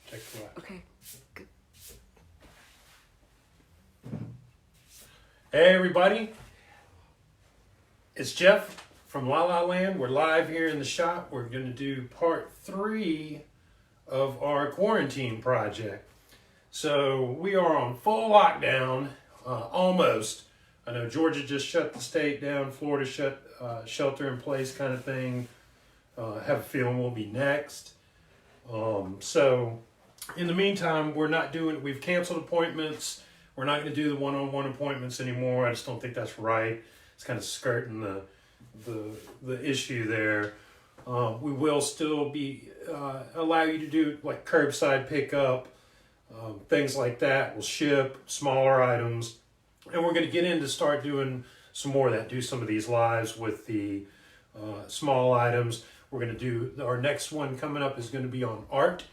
Check the light. Okay. Good. Hey everybody, it's Jeff from La La Land. We're live here in the shop. We're going to do part 3 of our quarantine project. So we are on full lockdown, almost. I know Georgia just shut the state down, Florida shut shelter in place kind of thing. Have a feeling we'll be next. So in the meantime, we've canceled appointments. We're not going to do the one-on-one appointments anymore. I just don't think that's right. It's kind of skirting the issue there. We will still be allow you to do like curbside pickup, things like that. We'll ship smaller items, and we're going to get in to start doing some more of that. Do some of these lives with the small items. We're going to do our next one coming up is going to be on art.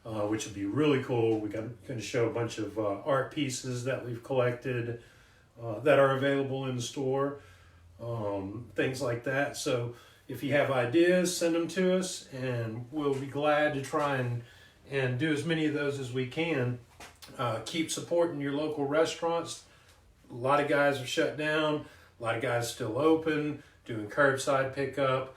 Which would be really cool. We're going to show a bunch of art pieces that we've collected that are available in the store, things like that. So if you have ideas, send them to us, and we'll be glad to try and do as many of those as we can. Keep supporting your local restaurants. A lot of guys are shut down. A lot of guys still open, doing curbside pickup.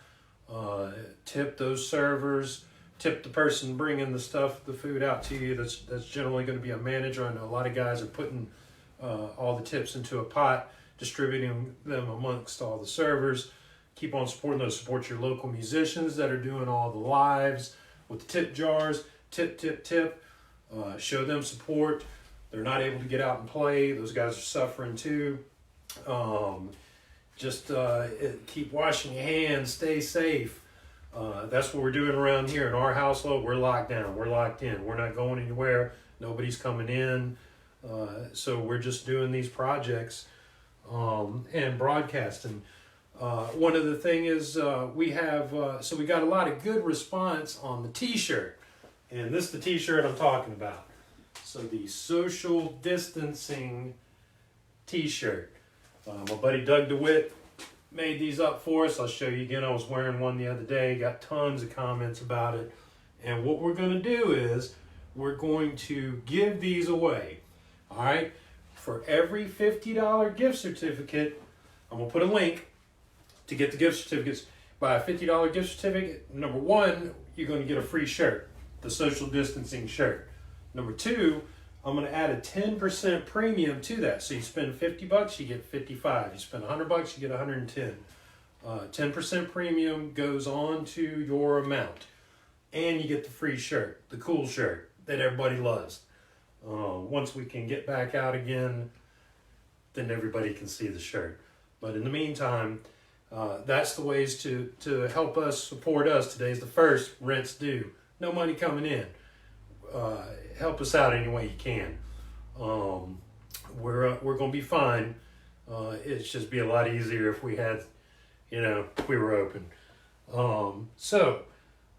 Tip those servers. Tip the person bringing the food out to you. That's generally going to be a manager. I know a lot of guys are putting all the tips into a pot, distributing them amongst all the servers. Keep on supporting those. Support your local musicians that are doing all the lives with the tip jars. Tip. Show them support. They're not able to get out and play. Those guys are suffering too. Keep washing your hands. Stay safe. That's what we're doing around here in our household. We're locked down. We're locked in. We're not going anywhere. Nobody's coming in. So we're just doing these projects and broadcasting. One of the thing is we got a lot of good response on the t-shirt. And this is the t-shirt I'm talking about. So the social distancing t-shirt. My buddy Doug DeWitt made these up for us. I'll show you again. I was wearing one the other day. Got tons of comments about it. And what we're going to do is we're going to give these away. All right. For every $50 gift certificate, I'm going to put a link to get the gift certificates. Buy a $50 gift certificate. Number 1, you're going to get a free shirt, the social distancing shirt. Number 2, I'm going to add a 10% premium to that. So you spend $50, you get 55. You spend $100, you get 110. 10% premium goes on to your amount. And you get the free shirt, the cool shirt that everybody loves. Once we can get back out again, then everybody can see the shirt. But in the meantime, that's the ways to help us, support us. Today's the 1st, rent's due. No money coming in. Help us out any way you can. We're going to be fine. It'd just be a lot easier if we had, if we were open. So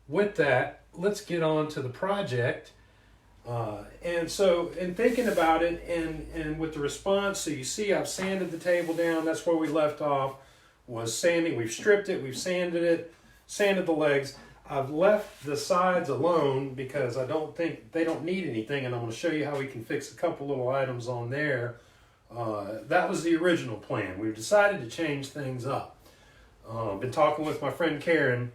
with that, let's get on to the project. In thinking about it and with the response, so you see I've sanded the table down. That's where we left off, was sanding. We've stripped it, we've sanded it, sanded the legs. I've left the sides alone because I don't think they don't need anything, and I'm going to show you how we can fix a couple little items on there. That was the original plan. We've decided to change things up. Been talking with my friend Karen,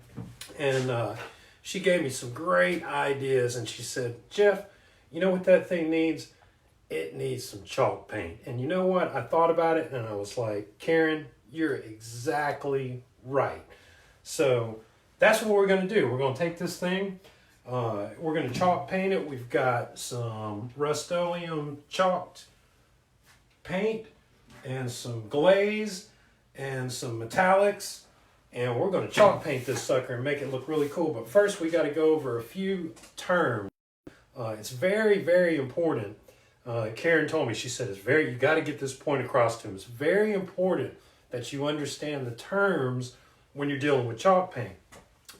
and she gave me some great ideas, and she said, Jeff, you know what that thing needs? It needs some chalk paint. And you know what? I thought about it, and I was like, Karen, you're exactly right. So that's what we're going to do. We're going to take this thing. We're going to chalk paint it. We've got some Rust-Oleum chalked paint and some glaze and some metallics. And we're going to chalk paint this sucker and make it look really cool. But first, we got to go over a few terms. It's very, very important. Karen told me, she said, you got to get this point across to them. It's very important that you understand the terms when you're dealing with chalk paint.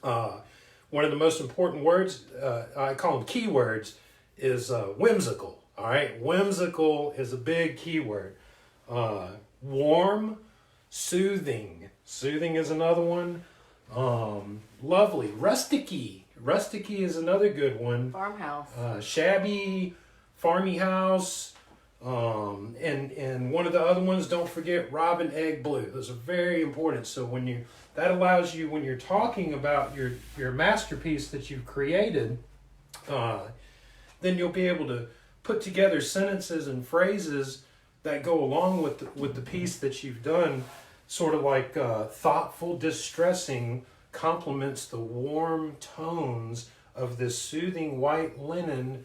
One of the most important words, I call them keywords, is whimsical. All right, whimsical is a big keyword. Warm, soothing. Soothing is another one. Lovely, rusticy. Rusticy is another good one. Farmhouse. Shabby, farmy house, and one of the other ones, don't forget Robin Egg Blue. Those are very important. So that allows you, when you're talking about your masterpiece that you've created, then you'll be able to put together sentences and phrases that go along with the piece that you've done, sort of like thoughtful, distressing complements the warm tones of this soothing white linen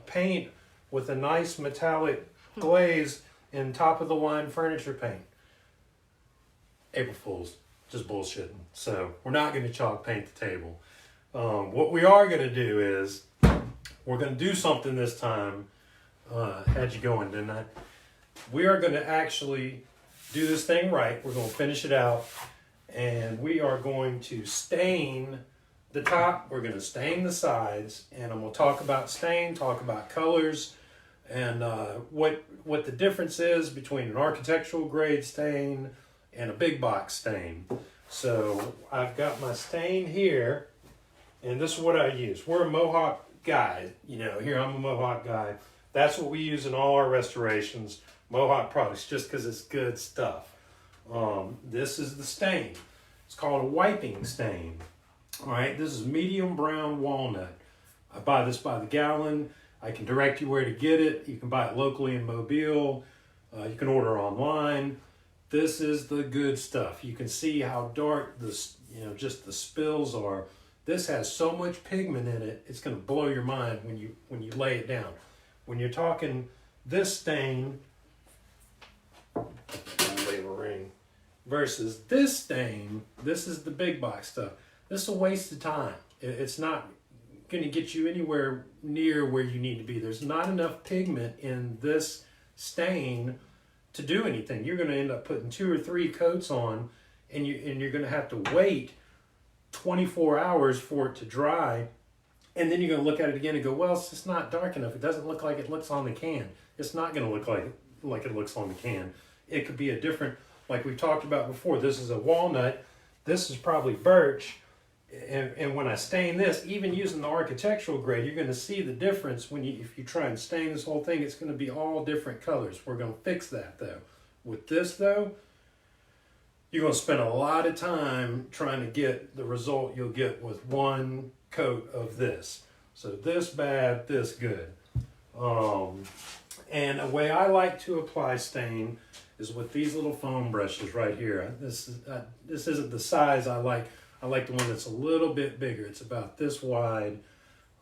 paint with a nice metallic glaze in top of the line furniture paint. April Fools, just bullshitting. So we're not going to chalk paint the table. What we are going to do is we're going to do something this time. Had you going, didn't I? We are going to actually do this thing right. We're going to finish it out. And we are going to stain the top. We're going to stain the sides. And I'm going to talk about stain, talk about colors, and what the difference is between an architectural grade stain and a big box stain. So I've got my stain here. And this is what I use. We're a Mohawk guy. Here I'm a Mohawk guy. That's what we use in all our restorations. Mohawk products, just because it's good stuff. This is the stain. It's called a wiping stain. All right, this is medium brown walnut. I buy this by the gallon. I can direct you where to get it. You can buy it locally in Mobile. You can order online. This is the good stuff. You can see how dark this, just the spills are. This has so much pigment in it, it's going to blow your mind when you lay it down. When you're talking this stain, versus this stain, this is the big box stuff. This is a waste of time. It's not going to get you anywhere near where you need to be. There's not enough pigment in this stain to do anything. You're going to end up putting 2 or 3 coats on, and you're going to have to wait 24 hours for it to dry, and then you're going to look at it again and go, well, it's just not dark enough. It doesn't look like it looks on the can. It's not going to look like it looks on the can. It could be a different, like we talked about before. This is a walnut. This is probably birch. And when I stain this, even using the architectural grade, you're going to see the difference if you try and stain this whole thing. It's going to be all different colors. We're going to fix that, though. With this, though, you're going to spend a lot of time trying to get the result you'll get with one coat of this. So this bad, this good. And a way I like to apply stain is with these little foam brushes right here. This isn't the size I like. I like the one that's a little bit bigger. It's about this wide.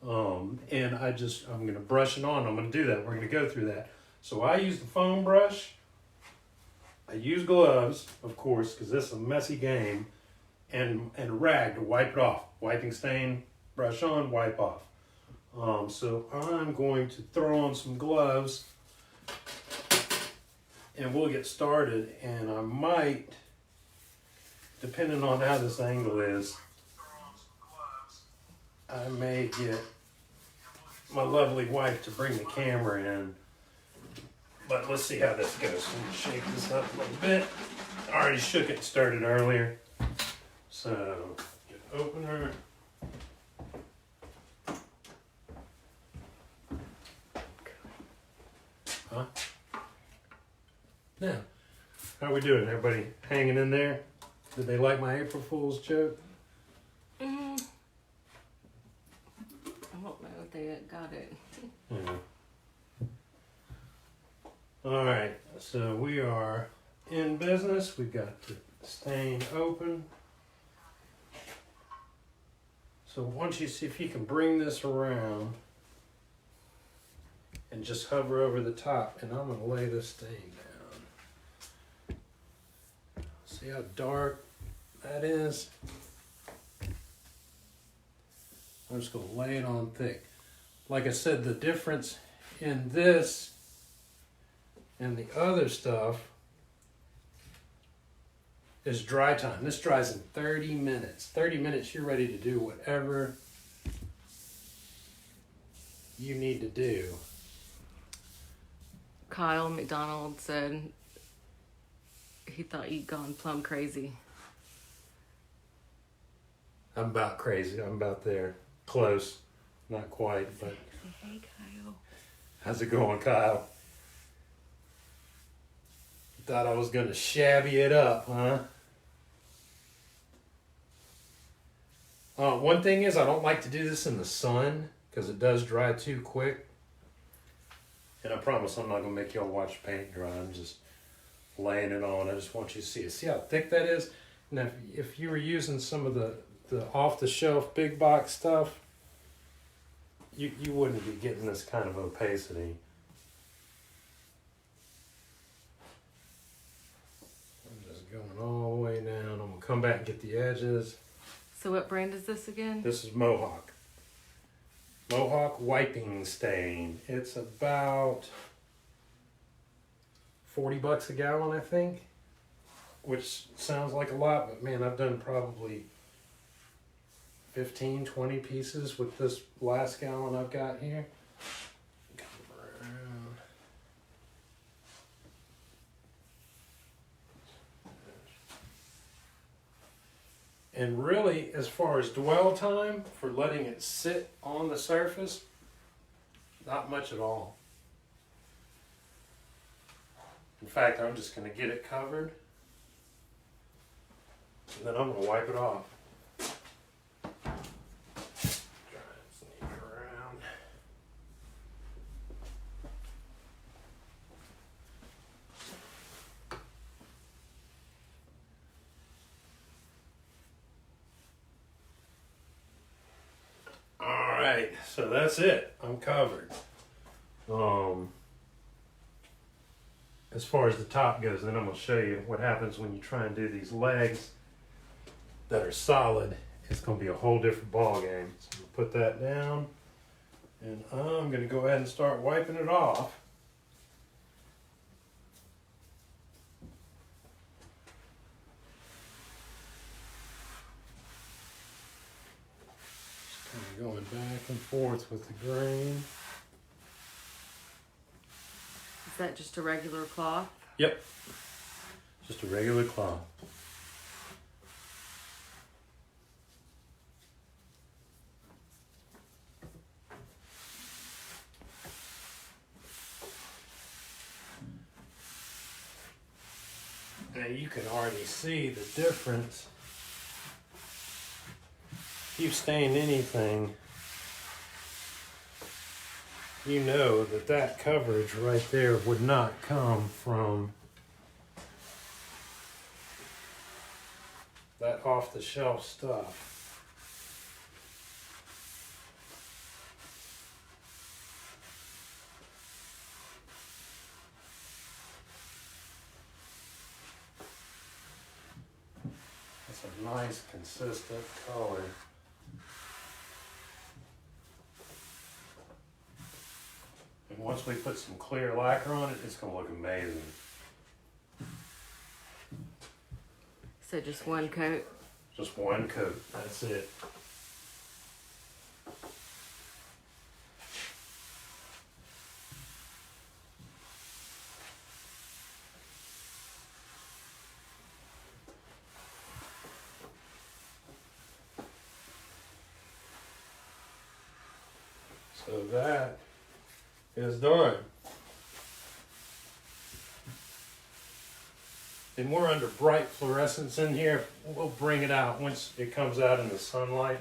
And I'm going to brush it on. I'm going to do that. We're going to go through that. So I use the foam brush. I use gloves, of course, because this is a messy game, and a rag to wipe it off. Wiping stain, brush on, wipe off. So I'm going to throw on some gloves, and we'll get started. And I might, depending on how this angle is, I may get my lovely wife to bring the camera in. But let's see how this goes. Let me shake this up a little bit. I already shook it and started earlier. So, get opener. Huh? Now, how we doing? Everybody hanging in there? Did they like my April Fool's joke? I don't know if they got it. Yeah. All right, so we are in business. We've got the stain open. So once you see if you can bring this around and just hover over the top, and I'm gonna lay this stain down. See how dark that is? I'm just gonna lay it on thick. Like I said, the difference in this and the other stuff is dry time. This dries in 30 minutes. 30 minutes, you're ready to do whatever you need to do. Kyle McDonald said he thought you'd gone plumb crazy. I'm about crazy. I'm about there. Close. Not quite, but Hey, Kyle. how's it going, Kyle? Thought I was gonna shabby it up, huh? One thing is I don't like to do this in the sun because it does dry too quick. And I promise I'm not gonna make y'all watch paint dry. I'm just laying it on. I just want you to see it. See how thick that is? Now, if you were using some of the off-the-shelf big box stuff, you wouldn't be getting this kind of opacity. I'm just going all the way down. I'm gonna come back and get the edges. So what brand is this again? This is Mohawk. Mohawk wiping stain. It's about $40 a gallon, I think. Which sounds like a lot, but man, I've done probably 15, 20 pieces with this last gallon I've got here. Come around. And really, as far as dwell time for letting it sit on the surface, not much at all. In fact, I'm just going to get it covered, and then I'm going to wipe it off. Try and sneak around. Alright, so that's it. I'm covered. As far as the top goes, then I'm going to show you what happens when you try and do these legs that are solid. It's going to be a whole different ball game. So I'm going to put that down, and I'm going to go ahead and start wiping it off. Just kind of going back and forth with the grain. Is that just a regular cloth? Yep, just a regular cloth. Now you can already see the difference. If you've stained anything, you know that that coverage right there would not come from that off-the-shelf stuff. It's a nice, consistent color. And once we put some clear lacquer on it, it's going to look amazing. So just one coat? Just one coat, that's it. So that is done. And we're under bright fluorescence in here. We'll bring it out once it comes out in the sunlight.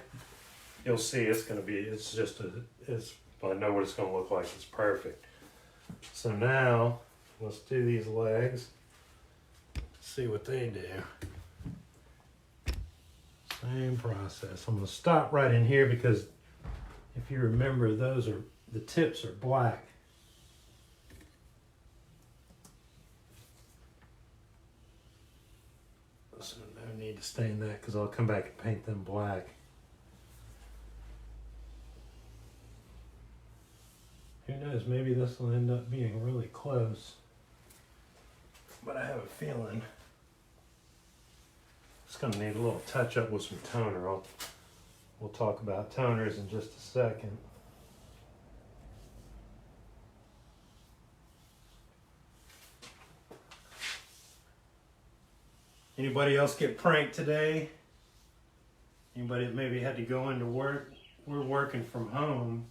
You'll see it's going to be, I know what it's going to look like. It's perfect. So now let's do these legs. See what they do. Same process. I'm going to stop right in here because if you remember, the tips are black. So no need to stain that because I'll come back and paint them black. Who knows, maybe this will end up being really close. But I have a feeling it's going to need a little touch up with some toner. We'll talk about toners in just a second. Anybody else get pranked today? Anybody that maybe had to go into work, we're working from home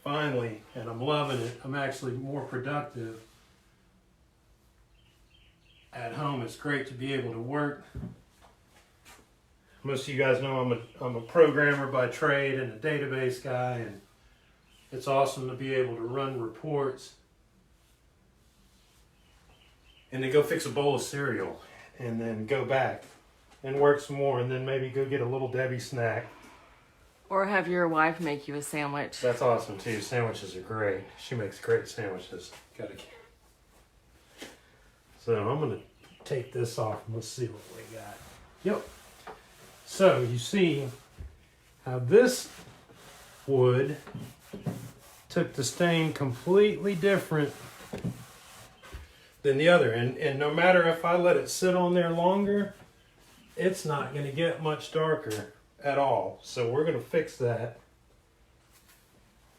finally, and I'm loving it. I'm actually more productive at home. It's great to be able to work. Most of you guys know I'm a programmer by trade and a database guy, and it's awesome to be able to run reports and then go fix a bowl of cereal and then go back and work some more and then maybe go get a little Debbie snack. Or have your wife make you a sandwich. That's awesome too. Sandwiches are great. She makes great sandwiches. So I'm gonna take this off and let's see what we got. Yep. So you see how this wood took the stain completely different than the other. And no matter if I let it sit on there longer, it's not gonna get much darker at all. So we're gonna fix that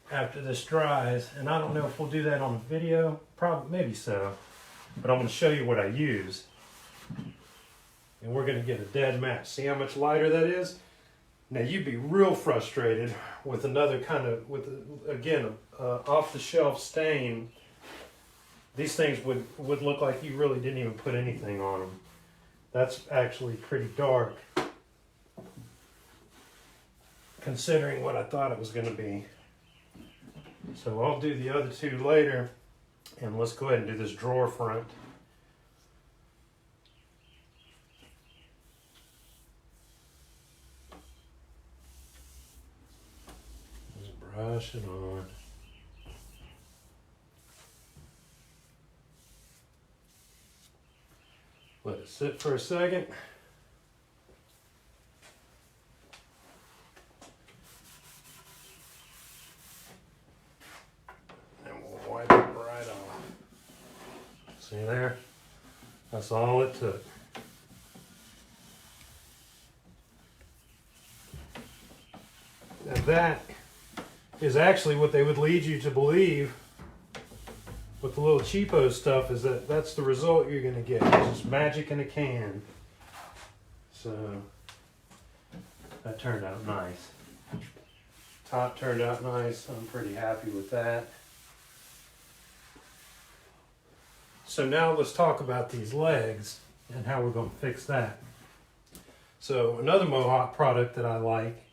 after this dries. And I don't know if we'll do that on the video, probably, maybe so, but I'm gonna show you what I use. And we're gonna get a dead match. See how much lighter that is? Now you'd be real frustrated with another kind of, again, off the shelf stain. These things would look like you really didn't even put anything on them. That's actually pretty dark, considering what I thought it was gonna be. So I'll do the other two later, and let's go ahead and do this drawer front. Just brush it on. Let it sit for a second. And we'll wipe it right off. See there? That's all it took. Now that is actually what they would lead you to believe with the little cheapo stuff, is that that's the result you're gonna get. It's just magic in a can. So that turned out nice. Top turned out nice. I'm pretty happy with that. So now let's talk about these legs and how we're gonna fix that. So another Mohawk product that I like,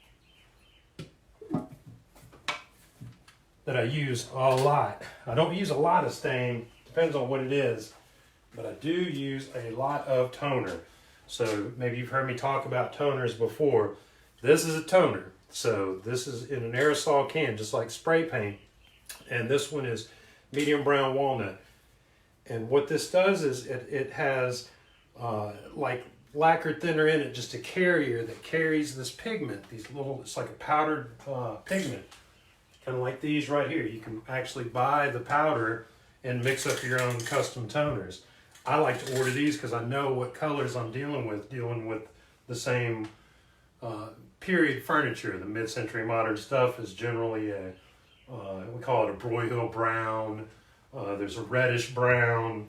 that I use a lot. I don't use a lot of stain, depends on what it is, but I do use a lot of toner. So maybe you've heard me talk about toners before. This is a toner. So this is in an aerosol can, just like spray paint. And this one is medium brown walnut. And what this does is it has like lacquer thinner in it, just a carrier that carries this pigment, these little, it's like a powdered pigment. Kind of like these right here. You can actually buy the powder and mix up your own custom toners. I like to order these because I know what colors I'm dealing with the same period furniture. The mid-century modern stuff is generally a, we call it a Broyhill brown. There's a reddish brown,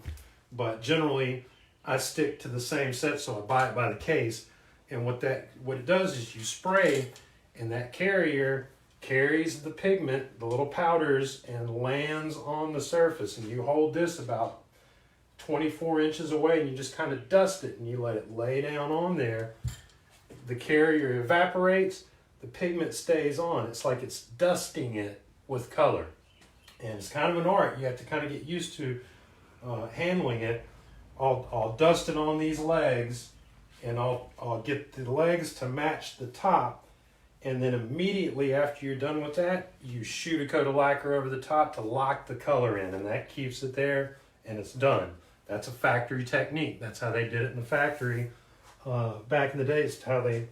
but generally I stick to the same set, so I buy it by the case. And what it does is you spray, and that carrier carries the pigment, the little powders, and lands on the surface. And you hold this about 24 inches away, and you just kind of dust it, and you let it lay down on there. The carrier evaporates, the pigment stays on. It's like it's dusting it with color. And it's kind of an art. You have to kind of get used to handling it. I'll dust it on these legs, and I'll get the legs to match the top. And then immediately after you're done with that, you shoot a coat of lacquer over the top to lock the color in, and that keeps it there, and it's done. That's a factory technique. That's how they did it in the factory back in the day. It's how they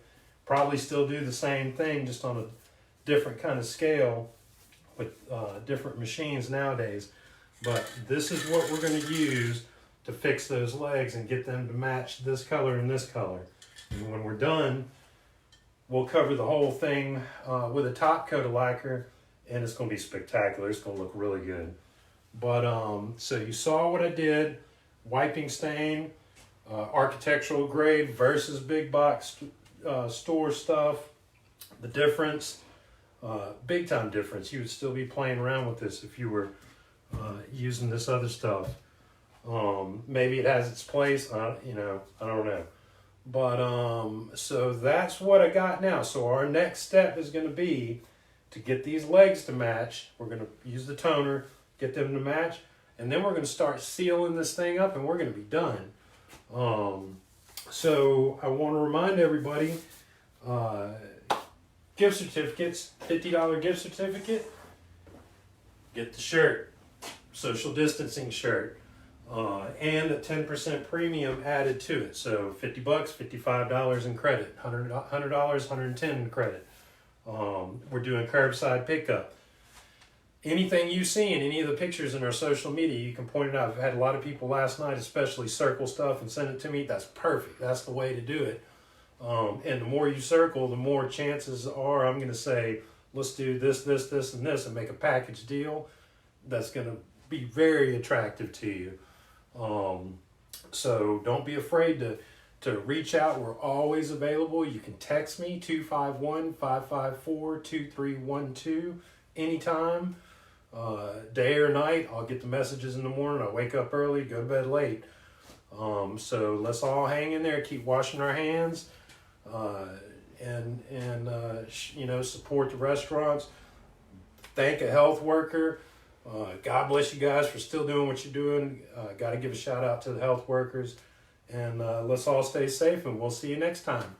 probably still do the same thing, just on a different kind of scale with different machines nowadays. But this is what we're going to use to fix those legs and get them to match this color and this color. And when we're done, we'll cover the whole thing with a top coat of lacquer, and it's going to be spectacular. It's going to look really good. But so you saw what I did: wiping stain, architectural grade versus big box store stuff, the difference, big time difference. You would still be playing around with this if you were using this other stuff. Maybe it has its place. I don't know. But so that's what I got now. So our next step is going to be to get these legs to match. We're going to use the toner, get them to match, and then we're going to start sealing this thing up, and we're going to be done. So I want to remind everybody, gift certificates, $50 gift certificate, get the shirt, social distancing shirt, and a 10% premium added to it. So $50, $55 in credit, $100, $110 in credit. We're doing curbside pickup. Anything you see in any of the pictures in our social media, you can point it out. I've had a lot of people last night, especially circle stuff and send it to me. That's perfect. That's the way to do it. And the more you circle, the more chances are I'm going to say, let's do this, this, this, and this, and make a package deal that's going to be very attractive to you. So don't be afraid to reach out. We're always available. You can text me, 251-554-2312, anytime, day or night. I'll get the messages in the morning. I wake up early, go to bed late. So let's all hang in there, keep washing our hands, and support the restaurants. Thank a health worker. God bless you guys for still doing what you're doing. Got to give a shout out to the health workers. And let's all stay safe, and we'll see you next time.